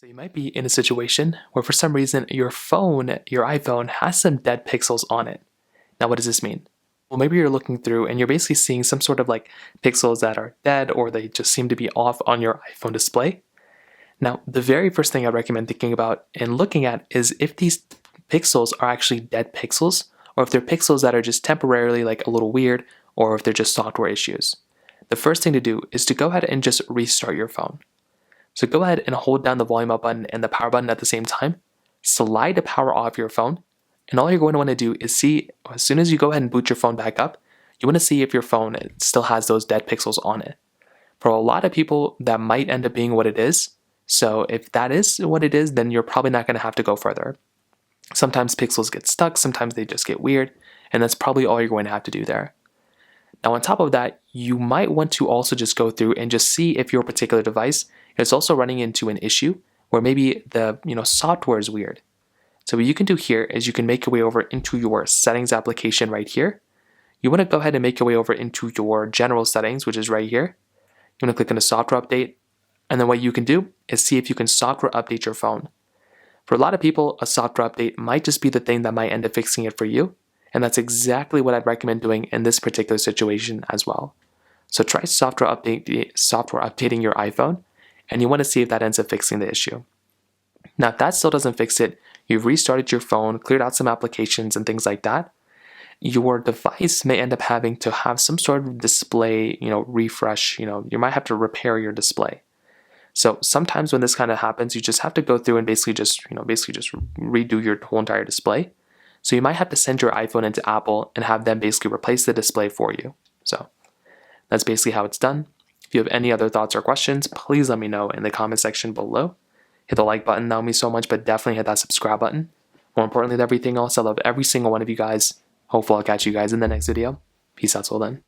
So you might be in a situation where for some reason your iPhone has some dead pixels on it. Now what does this mean? Well, maybe you're looking through and you're basically seeing some sort of like pixels that are dead or they just seem to be off on your iPhone display. Now, the very first thing I recommend thinking about and looking at is if these pixels are actually dead pixels or if they're pixels that are just temporarily like a little weird or if they're just software issues. The first thing to do is to go ahead and just restart your phone. So go ahead and hold down the volume up button and the power button at the same time. Slide the power off your phone. And all you're going to want to do is see, as soon as you go ahead and boot your phone back up, you want to see if your phone still has those dead pixels on it. For a lot of people, that might end up being what it is. So if that is what it is, then you're probably not going to have to go further. Sometimes pixels get stuck, sometimes they just get weird, and that's probably all you're going to have to do there. Now on top of that, you might want to also just go through and just see if your particular device is also running into an issue where maybe the software is weird. So what you can do here is you can make your way over into your settings application right here. You want to go ahead and make your way over into your general settings, which is right here. You want to click on the software update. And then what you can do is see if you can software update your phone. For a lot of people, a software update might just be the thing that might end up fixing it for you. And that's exactly what I'd recommend doing in this particular situation as well. So try software updating your iPhone, and you want to see if that ends up fixing the issue. Now, if that still doesn't fix it, you've restarted your phone, cleared out some applications and things like that, your device may end up having to have some sort of display, refresh. You might have to repair your display. So sometimes when this kind of happens, you just have to go through and basically just redo your whole entire display. So you might have to send your iPhone into Apple and have them basically replace the display for you. So that's basically how it's done. If you have any other thoughts or questions, please let me know in the comment section below. Hit the like button, that would mean so much, but definitely hit that subscribe button. More importantly than everything else, I love every single one of you guys. Hopefully I'll catch you guys in the next video. Peace out till then.